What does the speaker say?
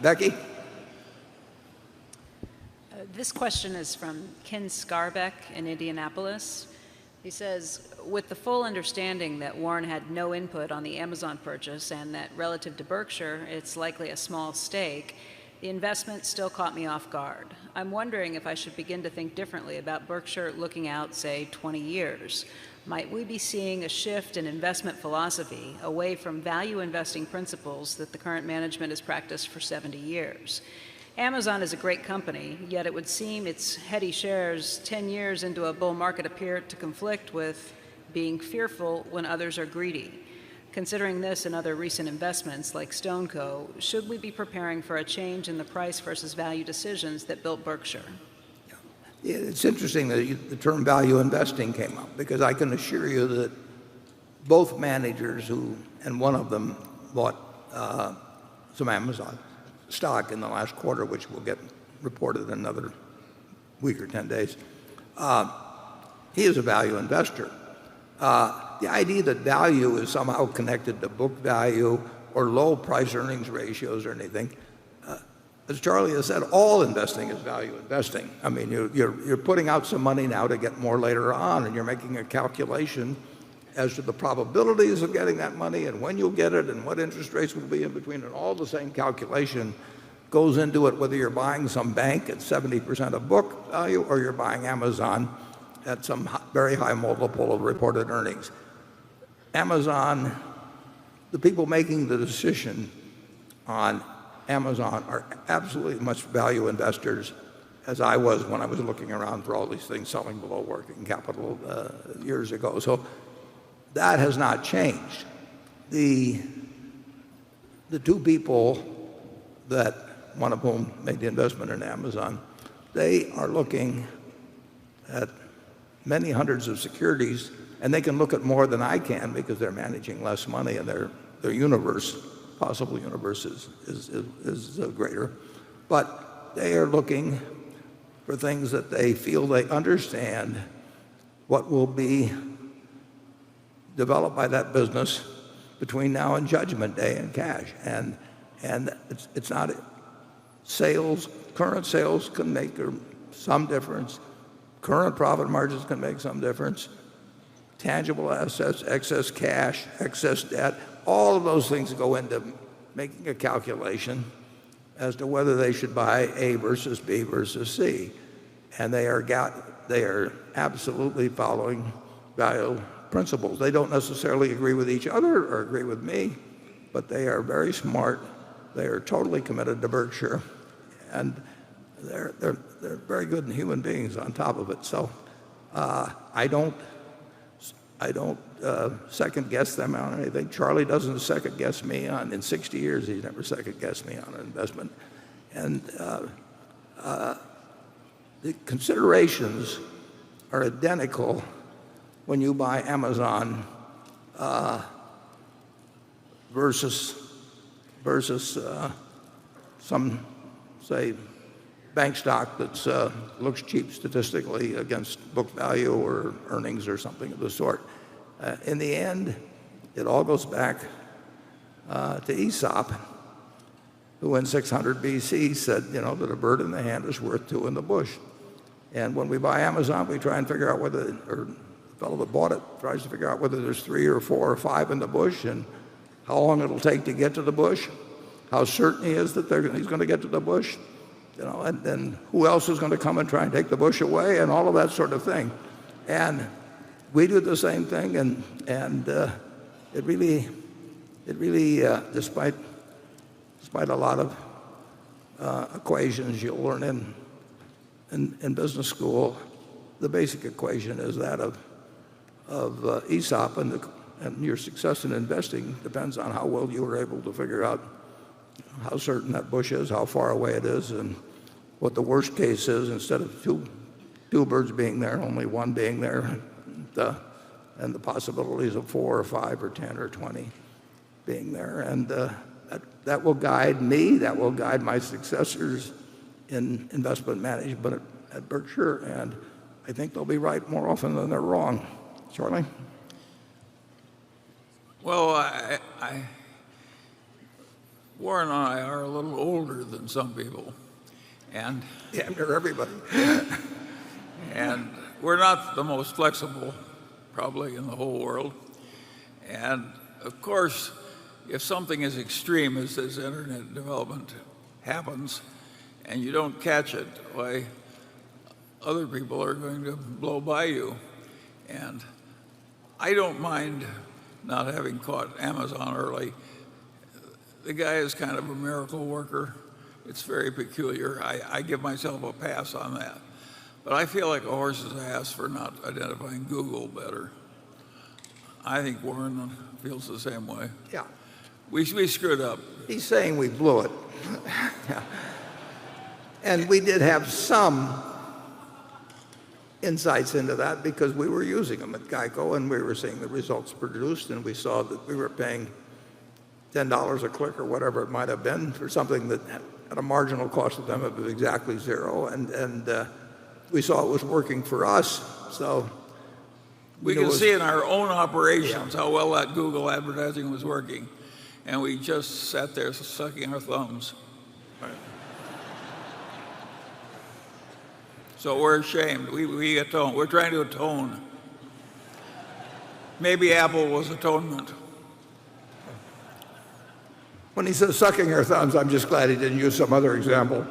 Becky? This question is from Ken Scarbeck in Indianapolis. He says, with the full understanding that Warren had no input on the Amazon purchase and that relative to Berkshire, it's likely a small stake, the investment still caught me off guard. I'm wondering if I should begin to think differently about Berkshire looking out, say, 20 years. Might we be seeing a shift in investment philosophy away from value investing principles that the current management has practiced for 70 years? Amazon is a great company, yet it would seem its heady shares 10 years into a bull market appear to conflict with being fearful when others are greedy. Considering this and other recent investments like StoneCo, should we be preparing for a change in the price versus value decisions that built Berkshire? Yeah, it's interesting that the term value investing came up, because I can assure you that both managers and one of them bought some Amazon stock in the last quarter, which will get reported in another week or 10 days. He is a value investor. The idea that value is somehow connected to book value or low price earnings ratios or anything, as Charlie has said, all investing is value investing. I mean, you're putting out some money now to get more later on, and you're making a calculation as to the probabilities of getting that money and when you'll get it and what interest rates will be in between, and all the same calculation goes into it, whether you're buying some bank at 70% of book value or you're buying Amazon at some very high multiple of reported earnings. Amazon, the people making the decision on Amazon are absolutely much value investors, as I was when I was looking around for all these things selling below working capital years ago. So that has not changed. The two people that, one of whom made the investment in Amazon, they are looking at many hundreds of securities, and they can look at more than I can because they're managing less money and their universe, possible universe, is greater. But they are looking for things that they feel they understand what will be developed by that business between now and Judgment Day and cash. And it's not sales. Current sales can make some difference. Current profit margins can make some difference. Tangible assets, excess cash, excess debt, all of those things go into making a calculation as to whether they should buy A versus B versus C. And they are absolutely following value principles. They don't necessarily agree with each other or agree with me, but they are very smart. They are totally committed to Berkshire, and they're very good human beings on top of it. So I don't second guess them on anything. Charlie doesn't second guess me on. In 60 years, he's never second guessed me on an investment. And the considerations are identical when you buy Amazon versus some, say, bank stock that looks cheap statistically against book value or earnings or something of the sort. In the end, it all goes back to Aesop, who in 600 BC said, that a bird in the hand is worth two in the bush. And when we buy Amazon, we try and figure out whether, or the fellow that bought it tries to figure out whether there's 3 or 4 or 5 in the bush, and how long it'll take to get to the bush, how certain he is that he's going to get to the bush, and then who else is going to come and try and take the bush away, and all of that sort of thing. And we do the same thing, and it really, despite a lot of equations you'll learn in business school, the basic equation is that of Aesop, and your success in investing depends on how well you were able to figure out how certain that bush is, how far away it is, and what the worst case is. Instead of two birds being there, only one being there, and the possibilities of 4 or 5 or 10 or 20 being there. And that will guide me, that will guide my successors in investment management at Berkshire, and I think they'll be right more often than they're wrong. Charlie? Well, Warren and I are a little older than some people, and Damn near everybody. and we're not the most flexible, probably in the whole world. And of course, if something as extreme as this internet development happens, and you don't catch it, why, other people are going to blow by you. And I don't mind not having caught Amazon early. The guy is kind of a miracle worker. It's very peculiar. I give myself a pass on that. But I feel like a horse's ass for not identifying Google better. I think Warren feels the same way. Yeah. We screwed up. He's saying we blew it. And we did have some insights into that because we were using them at Geico and we were seeing the results produced, and we saw that we were paying $10 a click or whatever it might have been for something that at a marginal cost of them it was exactly zero, and we saw it was working for us. So we can see in our own operations how well that Google advertising was working, and we just sat there sucking our thumbs. So we're ashamed. We atone. We're trying to atone. Maybe Apple was atonement. when he says sucking our thumbs, I'm just glad he didn't use some other example.